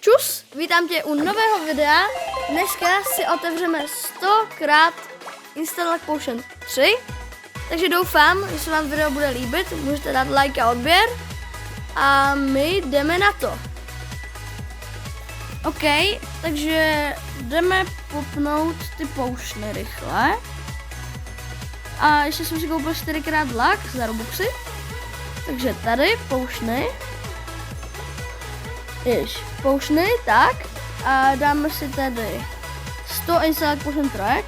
Čus, vítám tě u nového videa. Dneska si otevřeme 100x Instant Potion 3. Takže doufám, že se vám video bude líbit. Můžete dát like a odběr. A my jdeme na to. OK, takže jdeme popnout ty potiony rychle. A ještě jsem si koupil 4x lak za Robuxy. Takže tady potiony. Potiony, tak. A dáme si tady 100 Instant Potion track,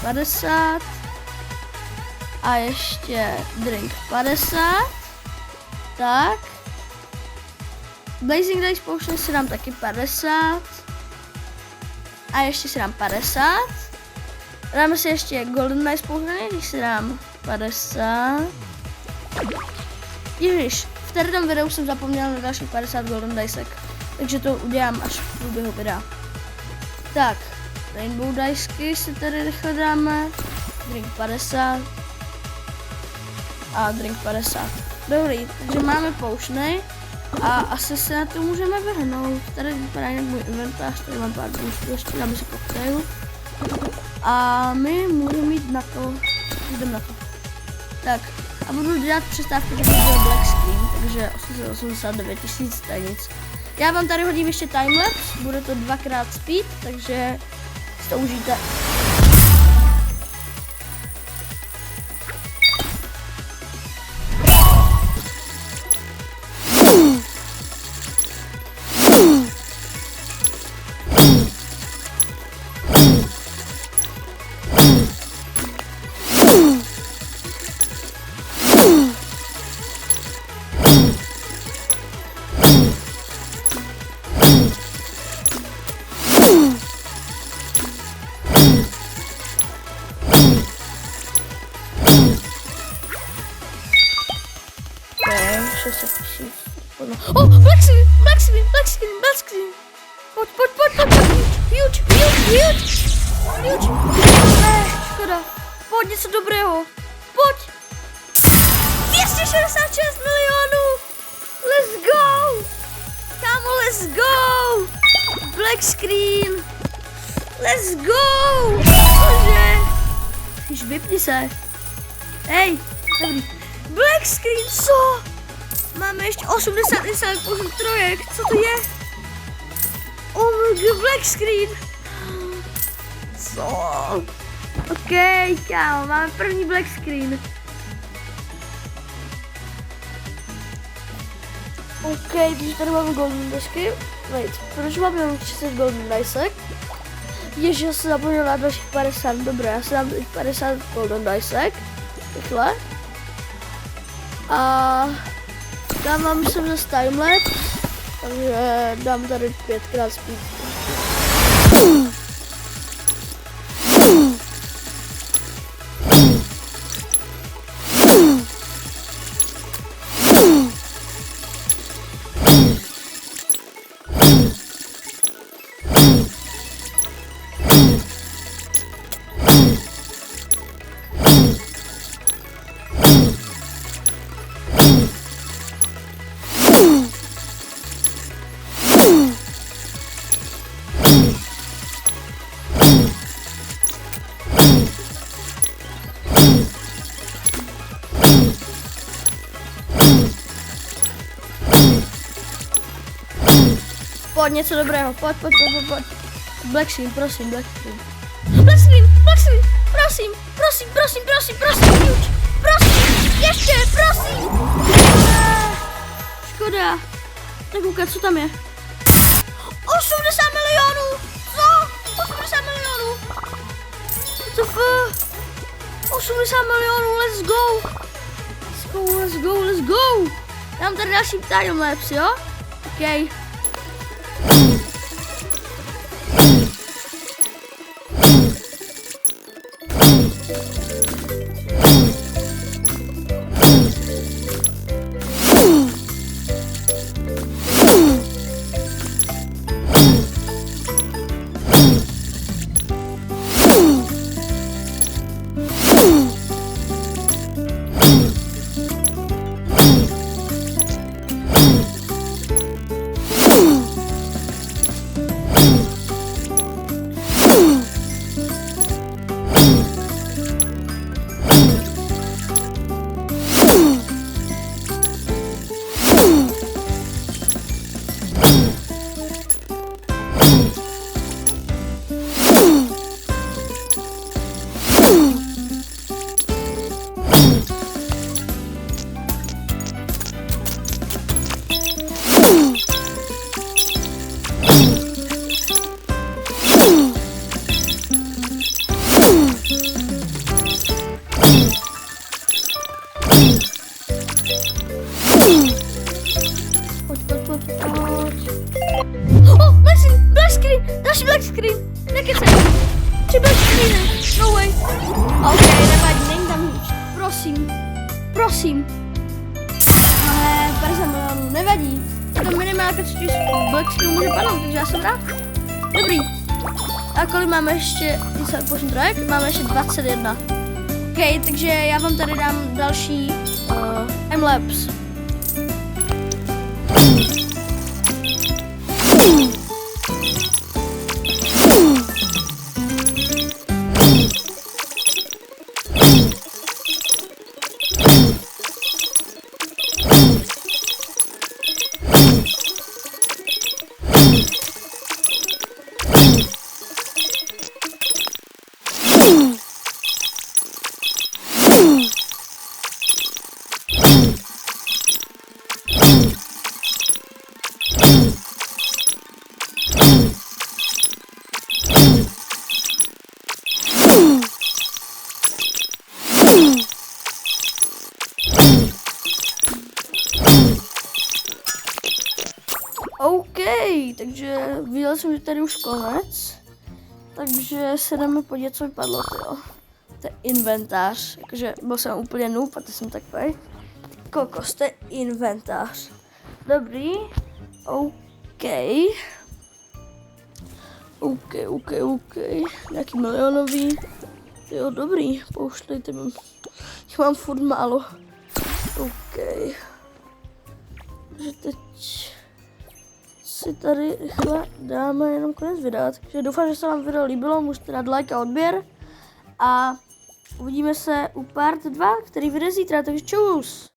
50. A ještě drink 50. Tak. Blazing Dice Potion si dám taky 50. A ještě si dám 50. Dáme si ještě Golden Dice Potion, když si dám 50. Ježiš, v této videu jsem zapomněl na dalších 50 Golden Dicek. Takže to udělám až v průběhu videa. Tak, Rainbow Diceky si tady rychle dáme. Drink 50. A drink 50. Dobrý, takže máme potiony. A asi se na to můžeme vyhnout. Tady vypadá jinak můj inventář, tady mám pár boostů, ještě dáme si koktejl. A my můžeme jít na to. Jdeme na to. Tak, a budu dělat přestávky, když bude black screen, takže 889 000 stanic. Já vám tady hodím ještě timelapse, bude to 2x speed, takže si to užijte. Oh, black screen. Pojď. Huge. Škoda. Pojď, něco dobrého. Pojď. 266 milionů. Let's go. Kámo, let's go. Black screen. Let's go. Bože. Když vypni se. Hej, dobrý. Black screen, co? Máme ještě 80 Instant Potion trojek, co to je? Oh my god, black screen. Co? OK, kámo, máme první black screen. OK, takže tady máme golden desky. Wait, proč máme jenom 30 golden dicek? Ježiš, já jsem zapomněl na dalších 50, dobré, já si dám 50 golden dicek. Rychle. A dám vám sem zase timelapse, takže dám tady 5x speed. Pojď, něco dobrého, pojď. Black screen, prosím, black screen. Prosím, huge. Prosím, ještě, prosím. Škoda. Tak koukat, co tam je? 80 milionů, co? 80 milionů. What the fuck? 80 milionů, let's go. Dám tady další timelapse, jo? OK. další black screen, nekecej. 3 black screeny, no way. OK, nevadí, není tam nic. Prosím. Ale 50 milionů, nevadí. To minimálka 3 black screen může padnout, takže já jsem rád. Dobrý. A kolik máme ještě, počím trojek, máme ještě 21. OK, takže já vám tady dám další timelapse. OK, takže viděl jsem, že tady už konec, takže se jdeme podívat, co vypadlo, jo. To je inventář, jakože byl jsem úplně noob a to jsem takový. Kokos, to je inventář. Dobrý, OK. Nějaký milionový. Jo, dobrý, pouštějte mi. Mám furt málo. OK. Takže teď si tady rychle dáme jenom konec videa. Takže doufám, že se vám video líbilo, můžete dát like a odběr. A uvidíme se u part 2, který vyjde zítra, takže čus!